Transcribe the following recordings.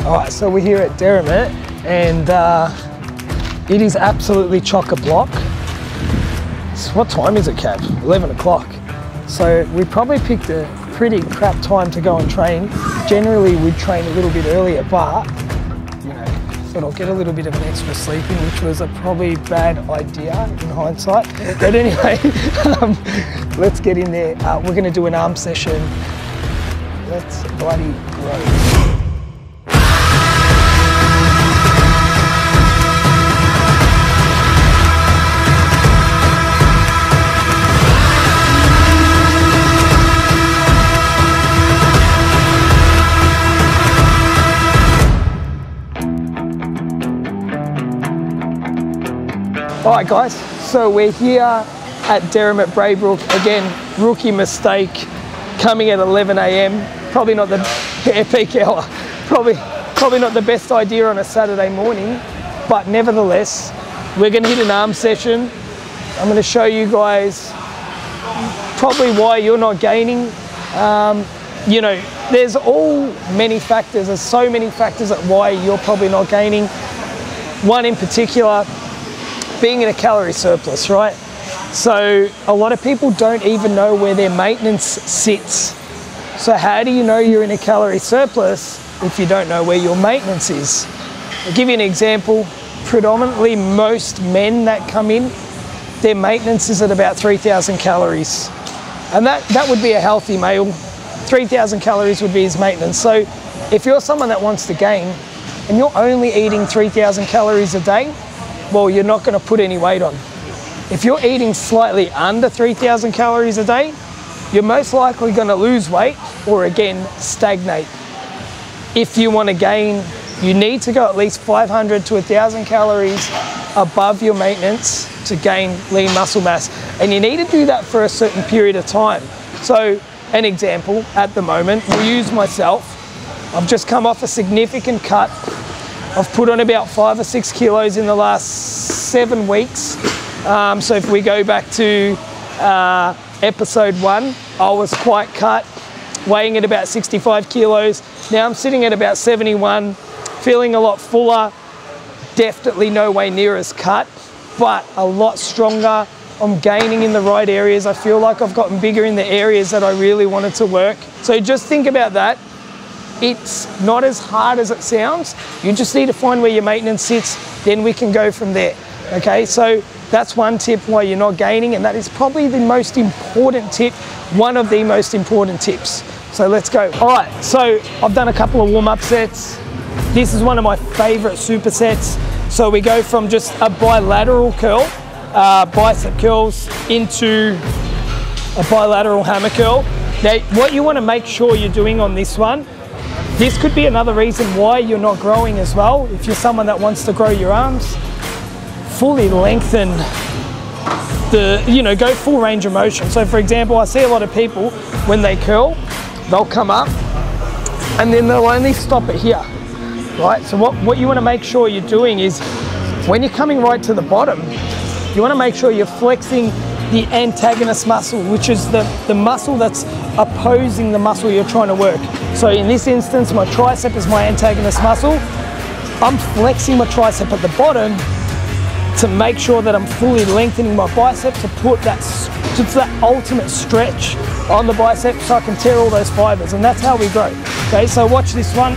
All right, so we're here at Derrimut, and it is absolutely chock-a-block. So what time is it, Cav? 11 o'clock. So we probably picked a pretty crap time to go and train. Generally, we'd train a little bit earlier, but you know, thought I'll get a little bit of an extra sleep in, which was a probably bad idea in hindsight. But anyway, let's get in there. We're going to do an arm session. Let's bloody go. All right guys, so we're here at Derrimut Braybrook. Again, rookie mistake, coming at 11 AM. Probably not the peak hour. Probably not the best idea on a Saturday morning, but nevertheless, we're gonna hit an arm session. I'm gonna show you guys probably why you're not gaining. You know, there's many factors. There's so many factors at why you're probably not gaining. One in particular, being in a calorie surplus, right? So a lot of people don't even know where their maintenance sits. So how do you know you're in a calorie surplus if you don't know where your maintenance is? I'll give you an example. Predominantly most men that come in, their maintenance is at about 3,000 calories. And that would be a healthy male. 3,000 calories would be his maintenance. So if you're someone that wants to gain and you're only eating 3,000 calories a day, well, you're not going to put any weight on. If you're eating slightly under 3,000 calories a day, you're most likely going to lose weight or again, stagnate. If you want to gain, you need to go at least 500 to 1,000 calories above your maintenance to gain lean muscle mass. And you need to do that for a certain period of time. So an example, at the moment, we'll use myself. I've just come off a significant cut. I've put on about 5 or 6 kilos in the last 7 weeks. So if we go back to episode 1, I was quite cut, weighing at about 65 kilos. Now I'm sitting at about 71, feeling a lot fuller, definitely no way near as cut, but a lot stronger. I'm gaining in the right areas. I feel like I've gotten bigger in the areas that I really wanted to work. So just think about that. It's not as hard as it sounds. You just need to find where your maintenance sits, then we can go from there. Okay, so that's one tip why you're not gaining, and that is probably the most important tip, one of the most important tips. So let's go. All right, so I've done a couple of warm-up sets. This is one of my favorite supersets. So we go from just a bilateral curl, bicep curls, into a bilateral hammer curl. Now, what you want to make sure you're doing on this one, this could be another reason why you're not growing as well. If you're someone that wants to grow your arms, fully lengthen go full range of motion. So for example, I see a lot of people, when they curl, they'll come up and then they'll only stop it here, right? So what you want to make sure you're doing is, when you're coming right to the bottom, you want to make sure you're flexing the antagonist muscle, which is the muscle that's opposing the muscle you're trying to work. So in this instance, my tricep is my antagonist muscle. I'm flexing my tricep at the bottom to make sure that I'm fully lengthening my bicep to put that ultimate stretch on the bicep so I can tear all those fibers, and that's how we grow. Okay, so watch this one.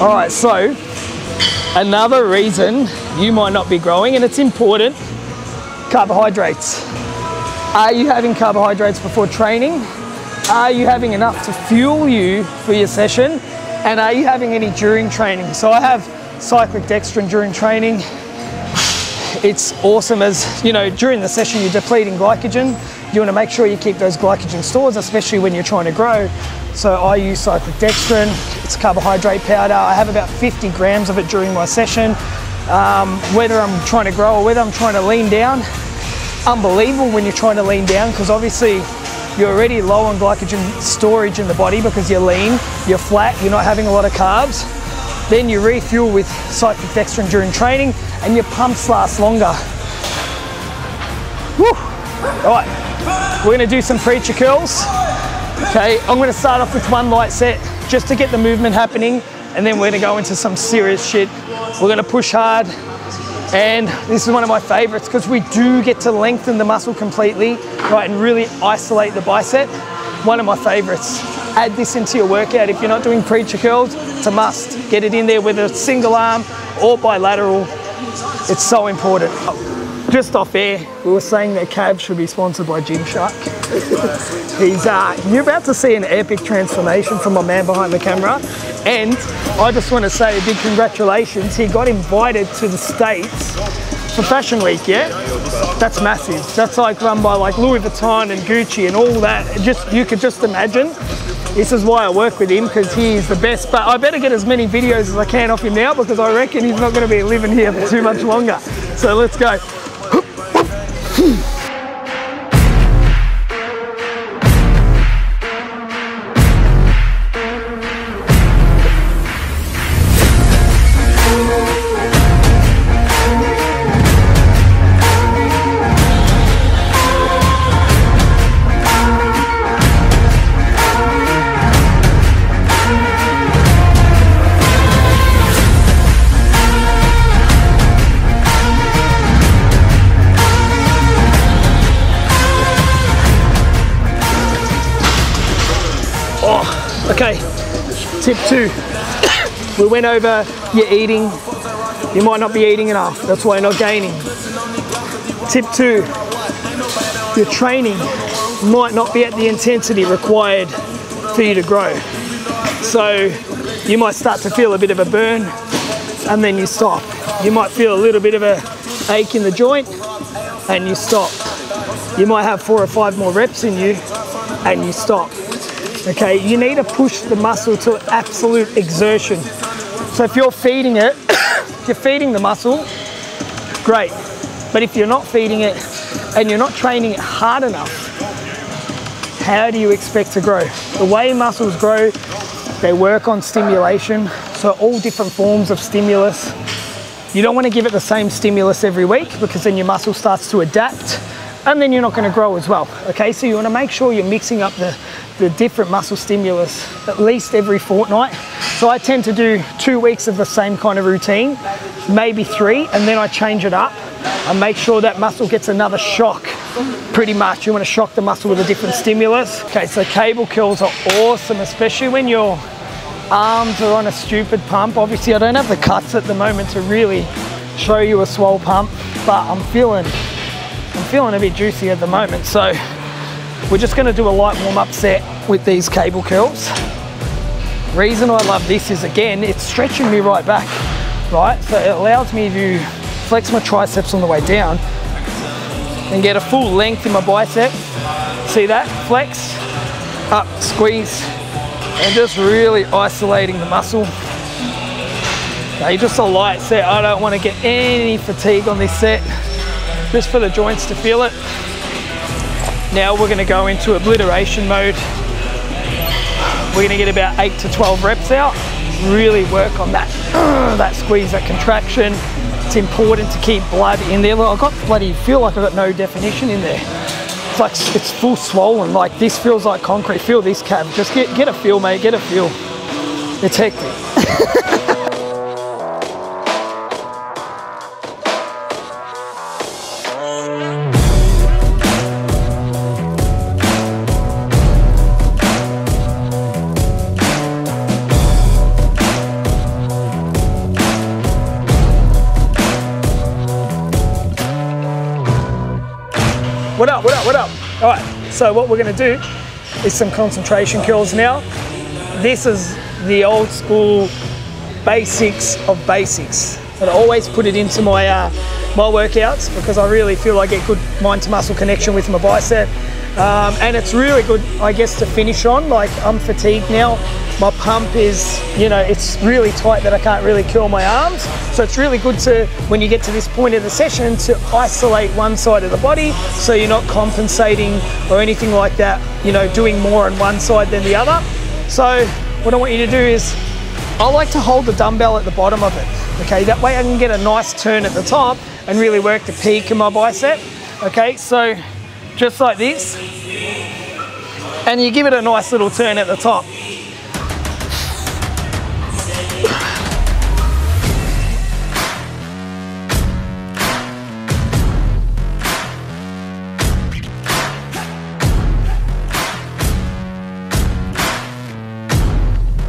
All right, so another reason you might not be growing, and it's important, carbohydrates. Are you having carbohydrates before training? Are you having enough to fuel you for your session? And are you having any during training? So I have cyclic dextrin during training. It's awesome, as you know, during the session you're depleting glycogen. You want to make sure you keep those glycogen stores, especially when you're trying to grow. So I use cyclodextrin, it's carbohydrate powder. I have about 50 grams of it during my session. Whether I'm trying to grow or whether I'm trying to lean down, unbelievable when you're trying to lean down, because obviously you're already low on glycogen storage in the body because you're lean, you're flat, you're not having a lot of carbs. Then you refuel with cyclodextrin during training and your pumps last longer. Woo. All right, we're gonna do some preacher curls. Okay, I'm gonna start off with one light set just to get the movement happening, and then we're gonna go into some serious shit. We're gonna push hard, and this is one of my favorites because we do get to lengthen the muscle completely, right, and really isolate the bicep. One of my favorites. Add this into your workout. If you're not doing preacher curls, it's a must. Get it in there with a single arm or bilateral. It's so important. Just off air, we were saying that Cav should be sponsored by Gymshark. You're about to see an epic transformation from my man behind the camera. And I just want to say a big congratulations. He got invited to the States for Fashion Week, yeah? That's massive. That's like run by like Louis Vuitton and Gucci and all that. You could just imagine. This is why I work with him, because he is the best. But I better get as many videos as I can off him now, because I reckon he's not going to be living here for too much longer. So let's go. Okay, tip 2. We went over your eating. You might not be eating enough, that's why you're not gaining. Tip 2, your training might not be at the intensity required for you to grow. So you might start to feel a bit of a burn and then you stop. You might feel a little bit of a ache in the joint and you stop. You might have 4 or 5 more reps in you and you stop. Okay, you need to push the muscle to absolute exertion. So if you're feeding it, if you're feeding the muscle, great. But if you're not feeding it and you're not training it hard enough, how do you expect to grow? The way muscles grow, they work on stimulation. So all different forms of stimulus. You don't want to give it the same stimulus every week, because then your muscle starts to adapt and then you're not going to grow as well. Okay, so you want to make sure you're mixing up the different muscle stimulus at least every fortnight. So I tend to do 2 weeks of the same kind of routine, maybe 3, and then I change it up and make sure that muscle gets another shock. Pretty much, you want to shock the muscle with a different stimulus. Okay, so cable curls are awesome, especially when your arms are on a stupid pump. Obviously, I don't have the cuts at the moment to really show you a swole pump, but I'm feeling a bit juicy at the moment. So we're just going to do a light warm-up set with these cable curls. Reason I love this is, again, it's stretching me right back, right? So it allows me to flex my triceps on the way down and get a full length in my bicep. See that? Flex, up, squeeze, and just really isolating the muscle. Okay, just a light set. I don't want to get any fatigue on this set, just for the joints to feel it. Now we're going to go into obliteration mode. We're going to get about 8 to 12 reps out. Really work on that, that squeeze, that contraction. It's important to keep blood in there. Look, feel like I've got no definition in there. It's like it's full swollen. Like this feels like concrete. Feel this, Cav. Just get a feel, mate. Get a feel. It's hectic. What up, what up, what up? All right, so what we're gonna do is some concentration curls now. This is the old school basics of basics. But I always put it into my workouts because I really feel I get good mind to muscle connection with my bicep. And it's really good, I guess, to finish on. Like, I'm fatigued now. My pump is, you know, it's really tight that I can't really curl my arms. So it's really good to, when you get to this point of the session, to isolate one side of the body so you're not compensating or anything like that, you know, doing more on one side than the other. So what I want you to do is, I like to hold the dumbbell at the bottom of it, okay? That way I can get a nice turn at the top and really work the peak of my bicep, okay? So just like this, and you give it a nice little turn at the top.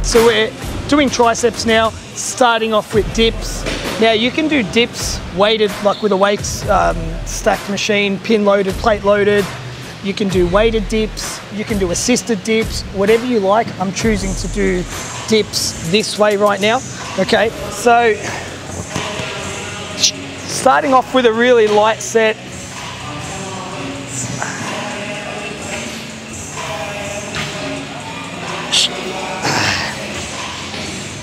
So we're doing triceps now, starting off with dips. Now you can do dips weighted, like with a weights stacked machine, pin loaded, plate loaded. You can do weighted dips, you can do assisted dips, whatever you like. I'm choosing to do dips this way right now, okay? So, starting off with a really light set.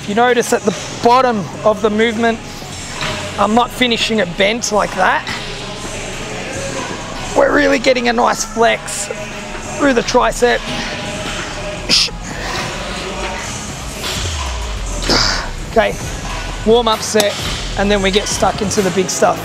You notice at the bottom of the movement, I'm not finishing it bent like that. We're really getting a nice flex through the tricep. Okay, warm up set, and then we get stuck into the big stuff.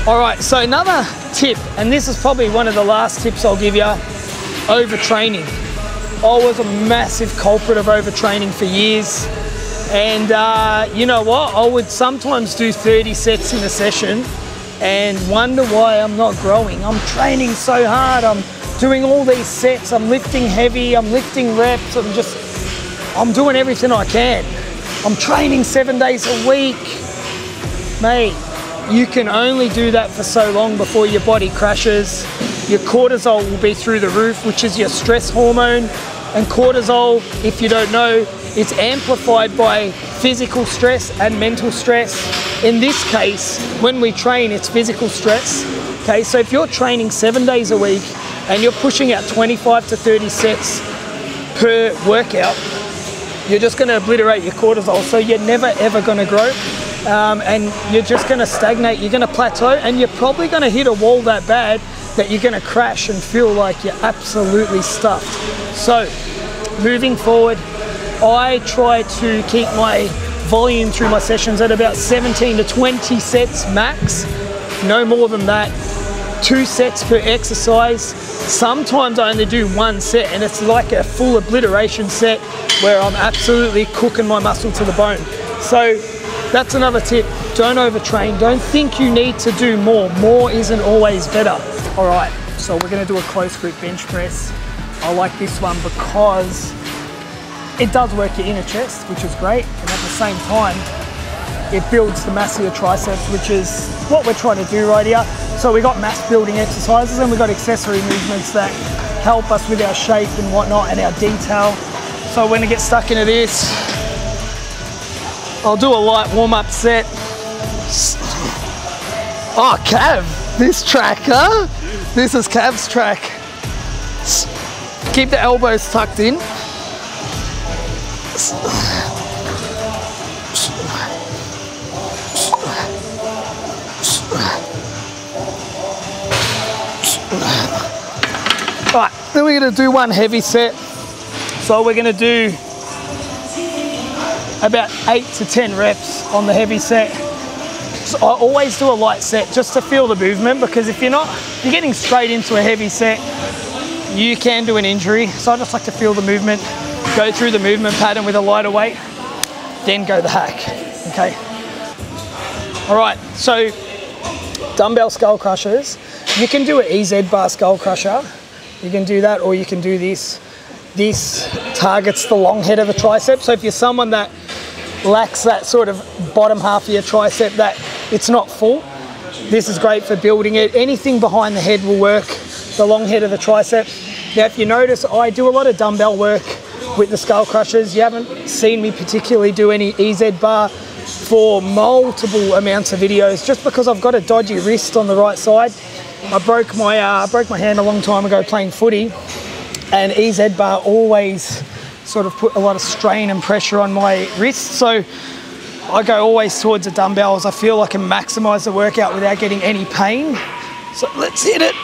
All right, so another tip, and this is probably one of the last tips I'll give you, overtraining. I was a massive culprit of overtraining for years. And you know what? I would sometimes do 30 sets in a session and wonder why I'm not growing. I'm training so hard, I'm doing all these sets, I'm lifting heavy, I'm lifting reps, I'm doing everything I can. I'm training 7 days a week. Mate, you can only do that for so long before your body crashes. Your cortisol will be through the roof, which is your stress hormone. And cortisol, if you don't know, it's amplified by physical stress and mental stress. In this case, when we train, it's physical stress. Okay, so if you're training 7 days a week and you're pushing out 25 to 30 sets per workout, you're just gonna obliterate your cortisol. So you're never ever gonna grow. And you're just gonna stagnate, you're gonna plateau, and you're probably gonna hit a wall that bad that you're gonna crash and feel like you're absolutely stuffed. So, moving forward, I try to keep my volume through my sessions at about 17 to 20 sets max, no more than that. 2 sets per exercise. Sometimes I only do 1 set, and it's like a full obliteration set where I'm absolutely cooking my muscle to the bone. So, that's another tip. Don't overtrain. Don't think you need to do more. More isn't always better. All right, so we're gonna do a close grip bench press. I like this one because it does work your inner chest, which is great. And at the same time, it builds the mass of your triceps, which is what we're trying to do right here. So we got mass building exercises, and we got accessory movements that help us with our shape and whatnot and our detail. So we're gonna get stuck into this. I'll do a light warm-up set. Oh, Cav, this track, huh? This is Cav's track. Keep the elbows tucked in. All right, then we're gonna do one heavy set. So we're gonna do about 8 to 10 reps on the heavy set. So I always do a light set just to feel the movement, because if you're getting straight into a heavy set, you can do an injury. So I just like to feel the movement, go through the movement pattern with a lighter weight, then go the hack, okay? All right, so dumbbell skull crushers. You can do an EZ bar skull crusher. You can do that, or you can do this. This targets the long head of the tricep. So if you're someone that lacks that sort of bottom half of your tricep, that it's not full, this is great for building it. Anything behind the head will work, the long head of the tricep. Now, if you notice, I do a lot of dumbbell work with the skull crushers. You haven't seen me particularly do any EZ bar for multiple amounts of videos, just because I've got a dodgy wrist on the right side. I broke my hand a long time ago playing footy, and EZ bar always sort of put a lot of strain and pressure on my wrist. So I go always towards the dumbbells. I feel I can maximize the workout without getting any pain. So let's hit it.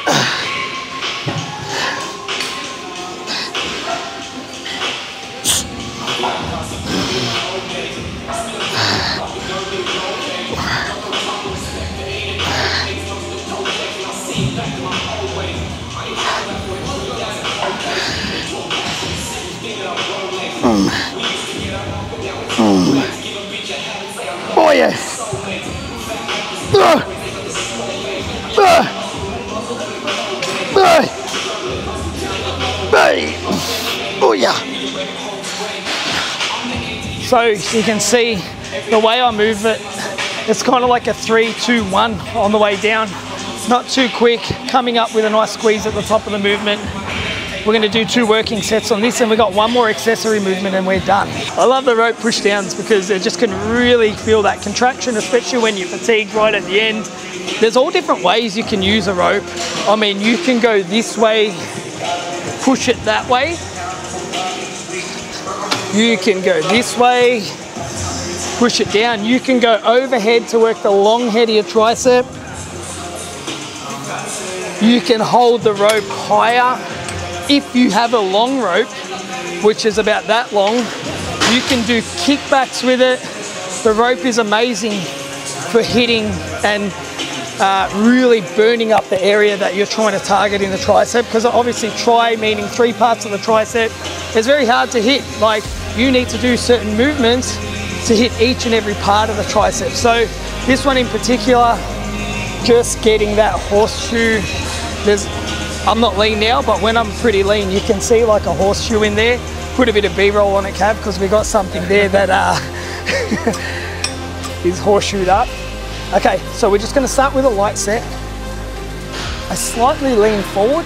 Oh yeah. Oh yeah. So you can see the way I move it, it's kind of like a 3-2-1 on the way down. Not too quick, coming up with a nice squeeze at the top of the movement. We're going to do 2 working sets on this, and we've got 1 more accessory movement and we're done. I love the rope push downs because it just can really feel that contraction, especially when you're fatigued right at the end. There's all different ways you can use a rope. I mean, you can go this way, push it that way. You can go this way, push it down. You can go overhead to work the long head of your tricep. You can hold the rope higher. If you have a long rope, which is about that long, you can do kickbacks with it. The rope is amazing for hitting and really burning up the area that you're trying to target in the tricep, because obviously tri, meaning 3 parts of the tricep, is very hard to hit. Like, you need to do certain movements to hit each and every part of the tricep. So this one in particular, just getting that horseshoe. I'm not lean now, but when I'm pretty lean, you can see like a horseshoe in there. Put a bit of B-roll on it, Cav, because we got something there that is horseshoed up. Okay, so we're just going to start with a light set. I slightly lean forward.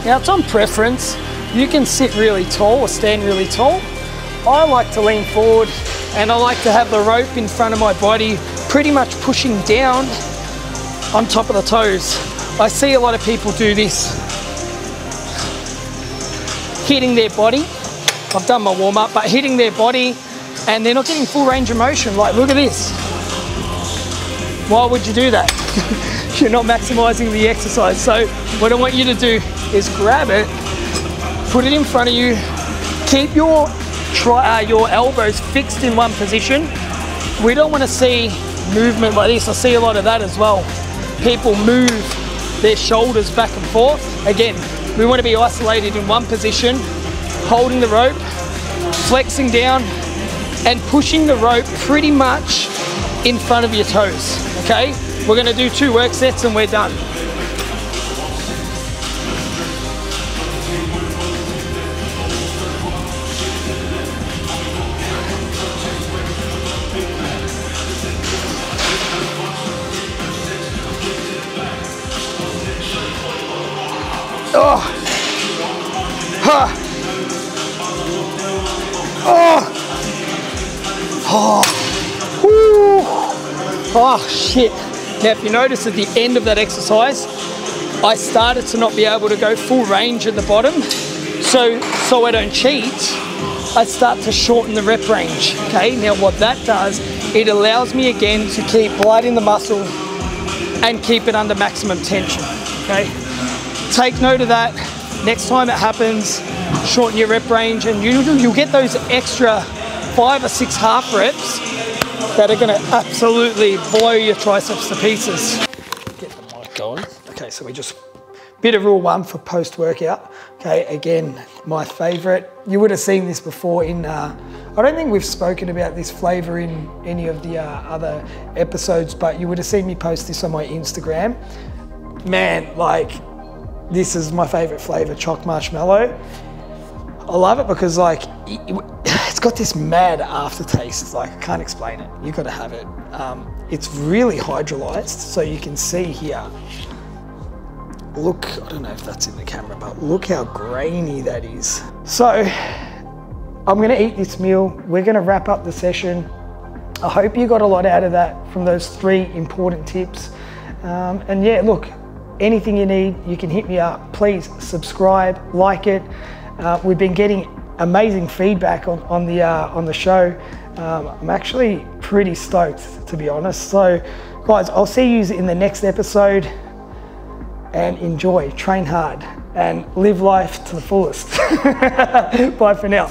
Now it's on preference. You can sit really tall or stand really tall. I like to lean forward, and I like to have the rope in front of my body, pretty much pushing down on top of the toes. I see a lot of people do this, hitting their body. I've done my warm up, but hitting their body and they're not getting full range of motion. Like, look at this. Why would you do that? You're not maximizing the exercise. So what I want you to do is grab it, put it in front of you, keep your elbows fixed in one position. We don't want to see movement like this. I see a lot of that as well. People move their shoulders back and forth. Again, we want to be isolated in one position, holding the rope, flexing down, and pushing the rope pretty much in front of your toes, okay? We're gonna do 2 work sets and we're done. Oh, ha, oh, oh, whoo. Oh shit. Now if you notice at the end of that exercise, I started to not be able to go full range at the bottom. So I don't cheat, I start to shorten the rep range, okay? Now what that does, it allows me again to keep blood in the muscle and keep it under maximum tension, okay? Take note of that. Next time it happens, shorten your rep range, and you'll get those extra 5 or 6 half reps that are gonna absolutely blow your triceps to pieces. Get the mic going. Okay, so we just, bit of rule 1 for post-workout. Okay, again, my favorite. You would have seen this before in, I don't think we've spoken about this flavor in any of the other episodes, but you would have seen me post this on my Instagram. Man, like, this is my favorite flavor, choc marshmallow. I love it because like, it's got this mad aftertaste. It's like, I can't explain it. You gotta have it. It's really hydrolyzed, so you can see here. look, I don't know if that's in the camera, but look how grainy that is. So I'm gonna eat this meal. We're gonna wrap up the session. I hope you got a lot out of that from those 3 important tips. And yeah, look, anything you need, you can hit me up. Please subscribe, like it. We've been getting amazing feedback on the show. I'm actually pretty stoked, to be honest. So guys, I'll see you in the next episode, and enjoy, train hard, and live life to the fullest. Bye for now.